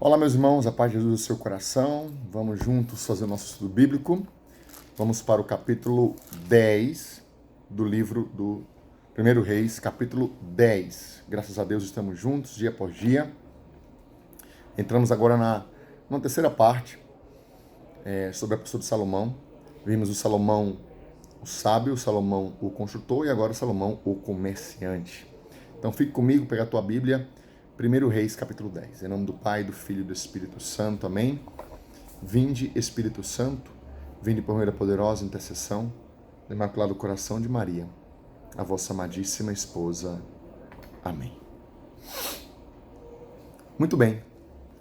Olá, meus irmãos, a paz de Jesus no seu coração. Vamos juntos fazer o nosso estudo bíblico. Vamos para o capítulo 10 do livro do 1 Reis, capítulo 10. Graças a Deus estamos juntos, dia após dia. Entramos agora numa terceira parte sobre a pessoa de Salomão. Vimos o Salomão, o sábio, o Salomão, o construtor, e agora o Salomão, o comerciante. Então fique comigo, pega a tua Bíblia, 1 Reis, capítulo 10. Em nome do Pai, do Filho e do Espírito Santo. Amém? Vinde, Espírito Santo, vinde por meio da poderosa intercessão do Imaculado Coração de Maria, a vossa amadíssima esposa. Amém. Muito bem.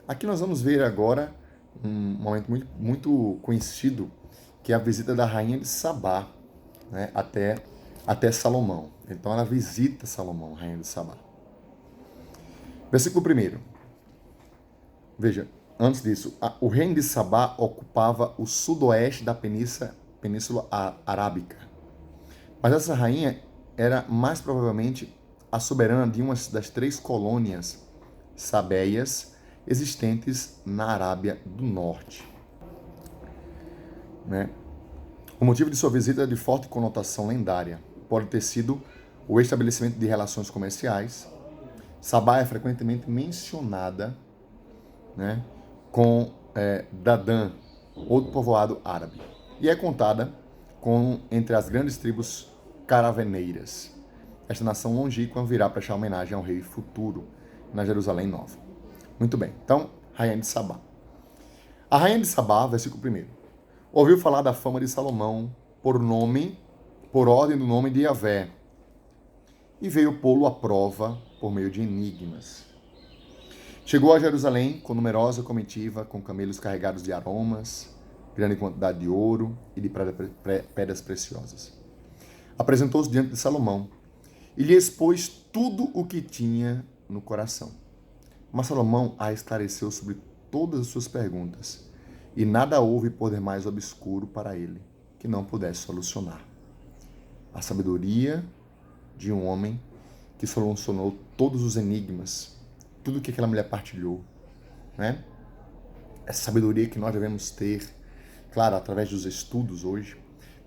Aqui nós vamos ver agora um momento muito conhecido, que é a visita da rainha de Sabá, né, até Salomão. Então ela visita Salomão, rainha de Sabá. Versículo 1. Veja, antes disso, o reino de Sabá ocupava o sudoeste da Península Arábica. Mas essa rainha era mais provavelmente a soberana de uma das 3 colônias sabéias existentes na Arábia do Norte. Né? O motivo de sua visita é de forte conotação lendária. Pode ter sido o estabelecimento de relações comerciais. Sabá é frequentemente mencionada, né, com Dadã, outro povoado árabe, e é contada entre as grandes tribos caravaneiras. Esta nação longínqua virá prestar homenagem ao rei futuro na Jerusalém Nova. Muito bem, então, rainha de Sabá. A rainha de Sabá, versículo 1, ouviu falar da fama de Salomão por ordem do nome de Yahvé, e veio pô-lo à prova por meio de enigmas. Chegou a Jerusalém com numerosa comitiva, com camelos carregados de aromas, grande quantidade de ouro e de pedras preciosas. Apresentou-se diante de Salomão e lhe expôs tudo o que tinha no coração. Mas Salomão a esclareceu sobre todas as suas perguntas, e nada houve por demais obscuro para ele que não pudesse solucionar. A sabedoria de um homem que solucionou todos os enigmas, tudo que aquela mulher partilhou, né? Essa sabedoria que nós devemos ter, claro, através dos estudos hoje,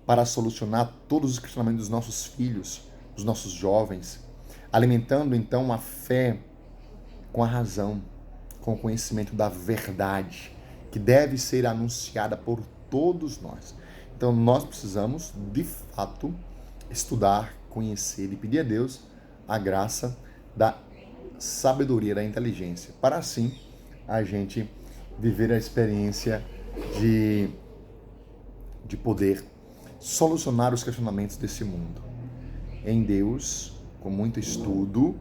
para solucionar todos os questionamentos dos nossos filhos, dos nossos jovens, alimentando então a fé com a razão, com o conhecimento da verdade, que deve ser anunciada por todos nós. Então nós precisamos, de fato, estudar, conhecer e pedir a Deus a graça da sabedoria, da inteligência, para assim a gente viver a experiência de poder solucionar os questionamentos desse mundo. Em Deus, com muito estudo,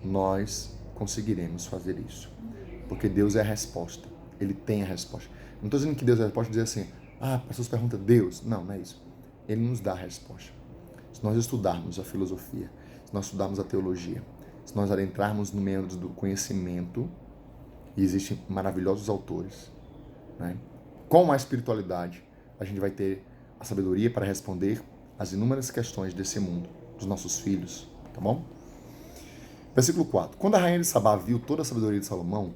nós conseguiremos fazer isso. Porque Deus é a resposta. Ele tem a resposta. Não estou dizendo que Deus é a resposta, dizer assim, as pessoas perguntam, Deus. Não, não é isso. Ele nos dá a resposta. Se nós estudarmos a filosofia, se nós estudarmos a teologia, se nós adentrarmos no meio do conhecimento, e existem maravilhosos autores, né? Com a espiritualidade, a gente vai ter a sabedoria para responder às inúmeras questões desse mundo, dos nossos filhos, tá bom? Versículo 4. Quando a rainha de Sabá viu toda a sabedoria de Salomão,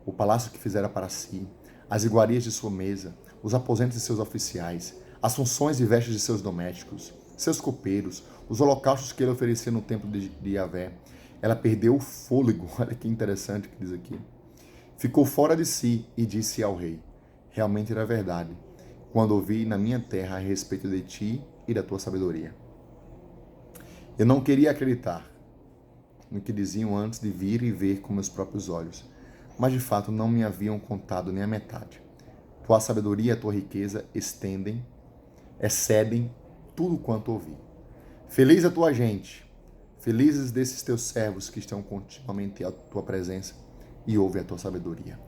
o palácio que fizera para si, as iguarias de sua mesa, os aposentos de seus oficiais, as funções e vestes de seus domésticos, seus copeiros, os holocaustos que ele oferecia no templo de Yahvé, ela perdeu o fôlego. Olha que interessante que diz aqui. Ficou fora de si e disse ao rei, realmente era verdade, quando ouvi na minha terra a respeito de ti e da tua sabedoria. Eu não queria acreditar no que diziam antes de vir e ver com meus próprios olhos, mas de fato não me haviam contado nem a metade. Tua sabedoria e a tua riqueza excedem tudo quanto ouvi. Feliz a tua gente, felizes desses teus servos que estão continuamente à tua presença e ouvem a tua sabedoria.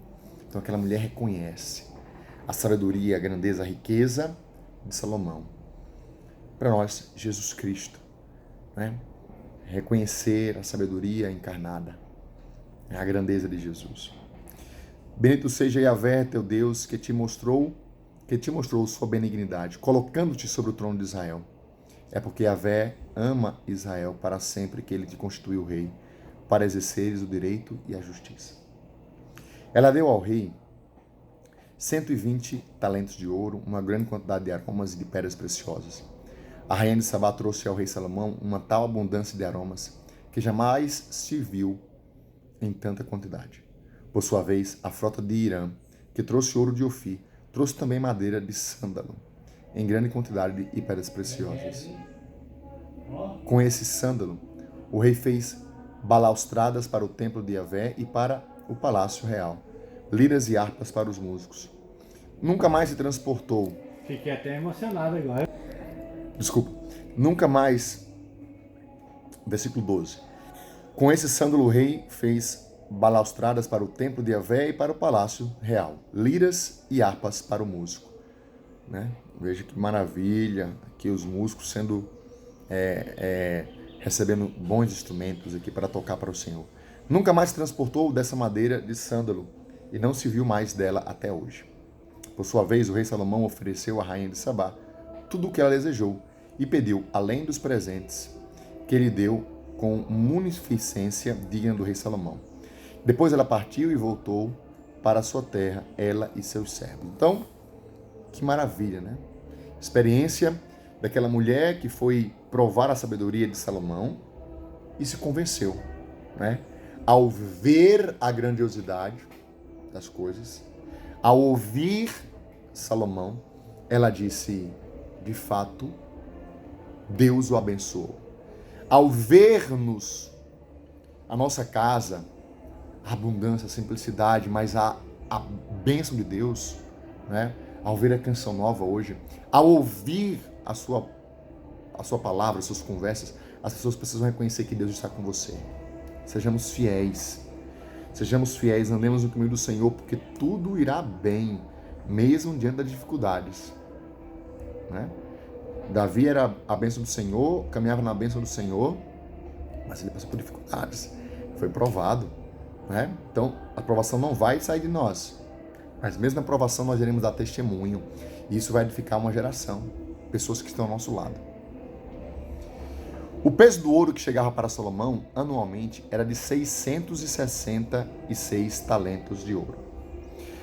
Então aquela mulher reconhece a sabedoria, a grandeza, a riqueza de Salomão. Para nós, Jesus Cristo, né? Reconhecer a sabedoria encarnada, a grandeza de Jesus. Bendito seja Yahvé, teu Deus, que te mostrou sua benignidade, colocando-te sobre o trono de Israel. É porque Yahvé ama Israel para sempre que ele te constituiu rei, para exerceres o direito e a justiça. Ela deu ao rei 120 talentos de ouro, uma grande quantidade de aromas e de pedras preciosas. A rainha de Sabá trouxe ao rei Salomão uma tal abundância de aromas que jamais se viu em tanta quantidade. Por sua vez, a frota de Irã, que trouxe ouro de Ofir, trouxe também madeira de sândalo, em grande quantidade e pedras preciosas. Com esse sândalo, o rei fez balaustradas para o templo de Yahvé e para o palácio real, liras e harpas para os músicos. Nunca mais se transportou. Fiquei até emocionado agora. Desculpa. Nunca mais. Versículo 12. Com esse sândalo, o rei fez balaustradas para o templo de Yahvé e para o palácio real, liras e harpas para o músico. Né? Veja que maravilha, aqui os músicos sendo recebendo bons instrumentos aqui para tocar para o Senhor. Nunca mais se transportou dessa madeira de sândalo e não se viu mais dela até hoje. Por sua vez, o rei Salomão ofereceu à rainha de Sabá tudo o que ela desejou e pediu, além dos presentes que ele deu com munificência digna do rei Salomão. Depois ela partiu e voltou para a sua terra, ela e seus servos. Então, que maravilha, né? Experiência daquela mulher que foi provar a sabedoria de Salomão e se convenceu, né? Ao ver a grandiosidade das coisas, ao ouvir Salomão, ela disse, de fato, Deus o abençoou. Ao ver-nos a nossa casa, a abundância, a simplicidade, mas a bênção de Deus, né? Ao ver a canção nova hoje, ao ouvir a sua palavra, as suas conversas, as pessoas precisam reconhecer que Deus está com você. Sejamos fiéis, andemos no caminho do Senhor, porque tudo irá bem, mesmo diante das dificuldades, né? Davi era a bênção do Senhor, caminhava na bênção do Senhor, mas ele passou por dificuldades, foi provado, né? Então, a provação não vai sair de nós, mas mesmo na provação nós iremos dar testemunho, e isso vai edificar uma geração, pessoas que estão ao nosso lado. O peso do ouro que chegava para Salomão anualmente era de 666 talentos de ouro,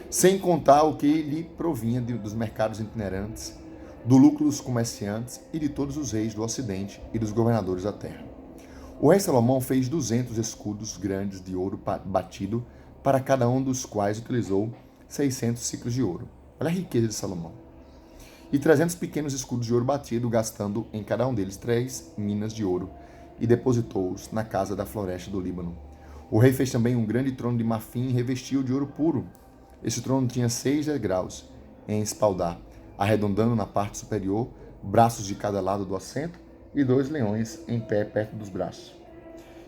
sem contar o que lhe provinha dos mercados itinerantes, do lucro dos comerciantes e de todos os reis do ocidente e dos governadores da terra. O rei Salomão fez 200 escudos grandes de ouro batido, para cada um dos quais utilizou 600 ciclos de ouro. Olha a riqueza de Salomão. E 300 pequenos escudos de ouro batido, gastando em cada um deles 3 minas de ouro, e depositou-os na casa da floresta do Líbano. O rei fez também um grande trono de marfim e revestiu de ouro puro. Esse trono tinha 6 degraus em espaldar, arredondando na parte superior, braços de cada lado do assento, e 2 leões em pé perto dos braços.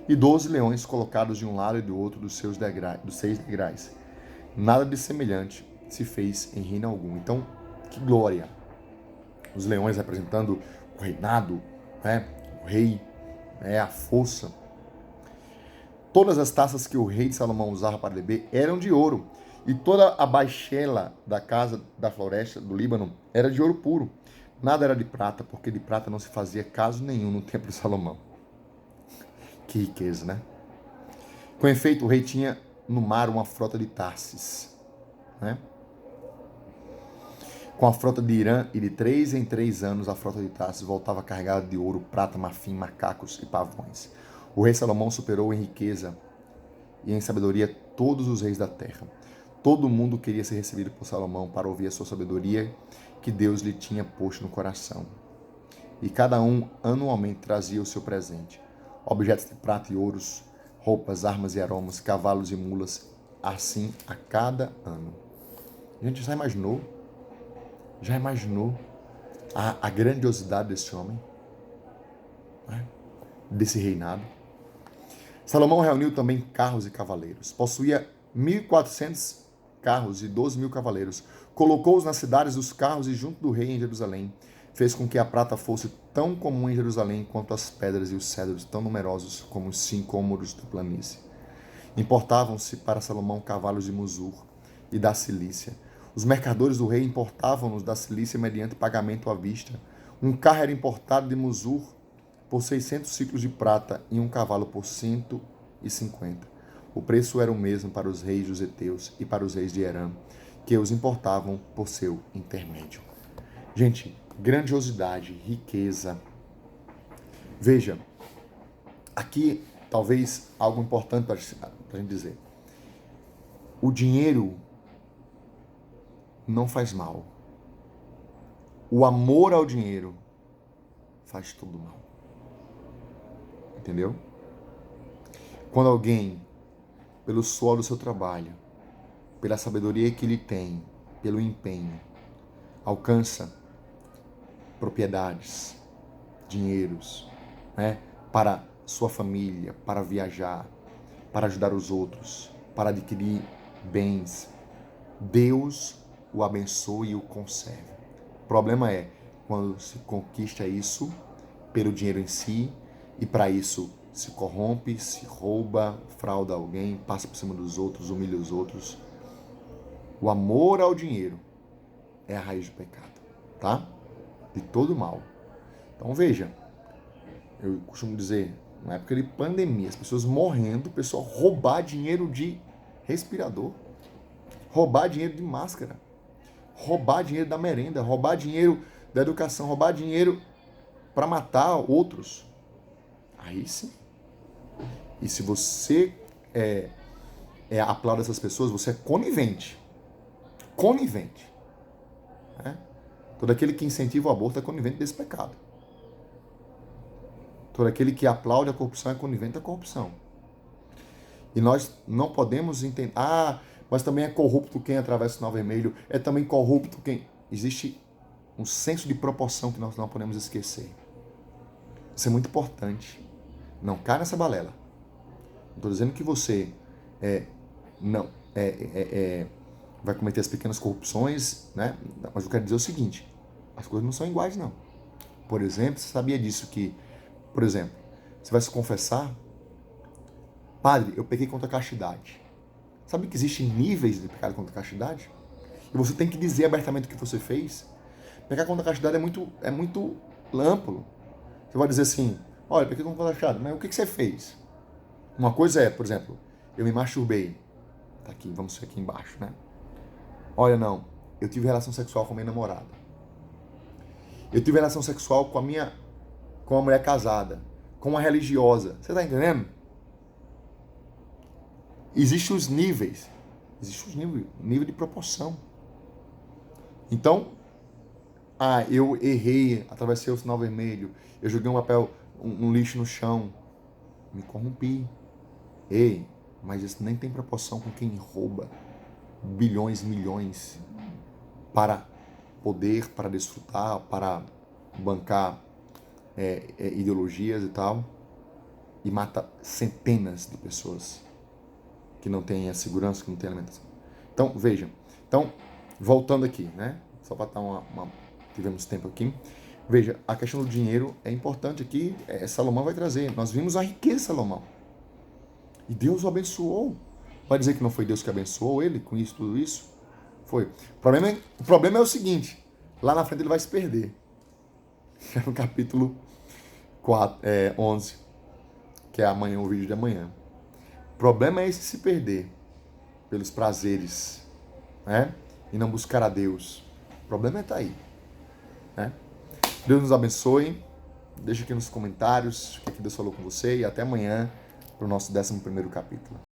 E 12 leões colocados de um lado e do outro dos 6 degraus. Nada de semelhante se fez em reino algum. Então, que glória! Os leões representando o reinado, né? O rei, a força. Todas as taças que o rei de Salomão usava para beber eram de ouro, e toda a baixela da casa da floresta do Líbano era de ouro puro. Nada era de prata, porque de prata não se fazia caso nenhum no templo de Salomão. Que riqueza, né? Com efeito, o rei tinha no mar uma frota de Tarsis, né? Com a frota de Irã, e de 3 em 3 anos a frota de Tarsis voltava carregada de ouro, prata, marfim, macacos e pavões. O rei Salomão superou em riqueza e em sabedoria todos os reis da terra. Todo mundo queria ser recebido por Salomão para ouvir a sua sabedoria que Deus lhe tinha posto no coração. E cada um anualmente trazia o seu presente: objetos de prata e ouros, roupas, armas e aromas, cavalos e mulas, assim a cada ano. A gente já imaginou? Já imaginou a grandiosidade desse homem? Né? Desse reinado? Salomão reuniu também carros e cavaleiros. Possuía 1.400 carros e 12.000 cavaleiros. Colocou-os nas cidades dos carros e junto do rei em Jerusalém. Fez com que a prata fosse tão comum em Jerusalém quanto as pedras e os cedros, tão numerosos como os sicômoros da planície. Importavam-se para Salomão cavalos de Musur e da Cilícia. Os mercadores do rei importavam-nos da Cilícia mediante pagamento à vista. Um carro era importado de Musur por 600 ciclos de prata e um cavalo por 150. O preço era o mesmo para os reis dos heteus e para os reis de Herã, que os importavam por seu intermédio. Gente, grandiosidade, riqueza. Veja, aqui talvez algo importante para a gente dizer. O dinheiro não faz mal. O amor ao dinheiro faz tudo mal. Entendeu? Quando alguém, pelo suor do seu trabalho, pela sabedoria que ele tem, pelo empenho, alcança propriedades, dinheiros, né, para sua família, para viajar, para ajudar os outros, para adquirir bens, Deus o abençoe e o conserve. O problema é quando se conquista isso pelo dinheiro em si e para isso se corrompe, se rouba, frauda alguém, passa por cima dos outros, humilha os outros. O amor ao dinheiro é a raiz do pecado, tá? De todo mal. Então veja, eu costumo dizer, na época de pandemia, as pessoas morrendo, o pessoal roubar dinheiro de respirador, roubar dinheiro de máscara, roubar dinheiro da merenda, roubar dinheiro da educação, roubar dinheiro para matar outros. Aí sim. E se você aplaude essas pessoas, você é conivente. Conivente. Né? Todo aquele que incentiva o aborto é conivente desse pecado. Todo aquele que aplaude a corrupção é conivente da corrupção. E nós não podemos entender... mas também é corrupto quem atravessa o sinal vermelho, é também corrupto quem... Existe um senso de proporção que nós não podemos esquecer. Isso é muito importante. Não cai nessa balela. Não estou dizendo que você vai cometer as pequenas corrupções, né? Mas eu quero dizer o seguinte, as coisas não são iguais, não. Por exemplo, você sabia disso que, por exemplo, você vai se confessar, padre, eu pequei contra a castidade. Sabe que existem níveis de pecado contra a castidade? E você tem que dizer abertamente o que você fez. Pecar contra a castidade é muito amplo. Você vai dizer assim, olha, pequei contra a castidade, mas o que você fez? Uma coisa é, por exemplo, eu me masturbei. Tá aqui, vamos ver aqui embaixo, né? Olha, não, eu tive relação sexual com a minha namorada. Eu tive relação sexual com uma mulher casada, com uma religiosa. Você tá entendendo? Existem os níveis. Existe os nível de proporção. Então, eu errei, atravessei o sinal vermelho, eu joguei um lixo no chão, me corrompi. Ei, mas isso nem tem proporção com quem rouba bilhões, milhões para poder, para desfrutar, para bancar ideologias e tal, e mata centenas de pessoas que não têm a segurança, que não têm alimentação. Então, vejam. Então, voltando aqui, né? Só para dar tivemos tempo aqui. Veja, a questão do dinheiro é importante aqui. Salomão vai trazer. Nós vimos a riqueza de Salomão. E Deus o abençoou. Vai dizer que não foi Deus que abençoou ele com isso, tudo isso? Foi. O problema é o seguinte. Lá na frente ele vai se perder. No capítulo 11. Que é amanhã, o vídeo de amanhã. O problema é esse se perder pelos prazeres, né? E não buscar a Deus. O problema é estar aí, né? Deus nos abençoe. Deixa aqui nos comentários o que Deus falou com você e até amanhã para o nosso 11º capítulo.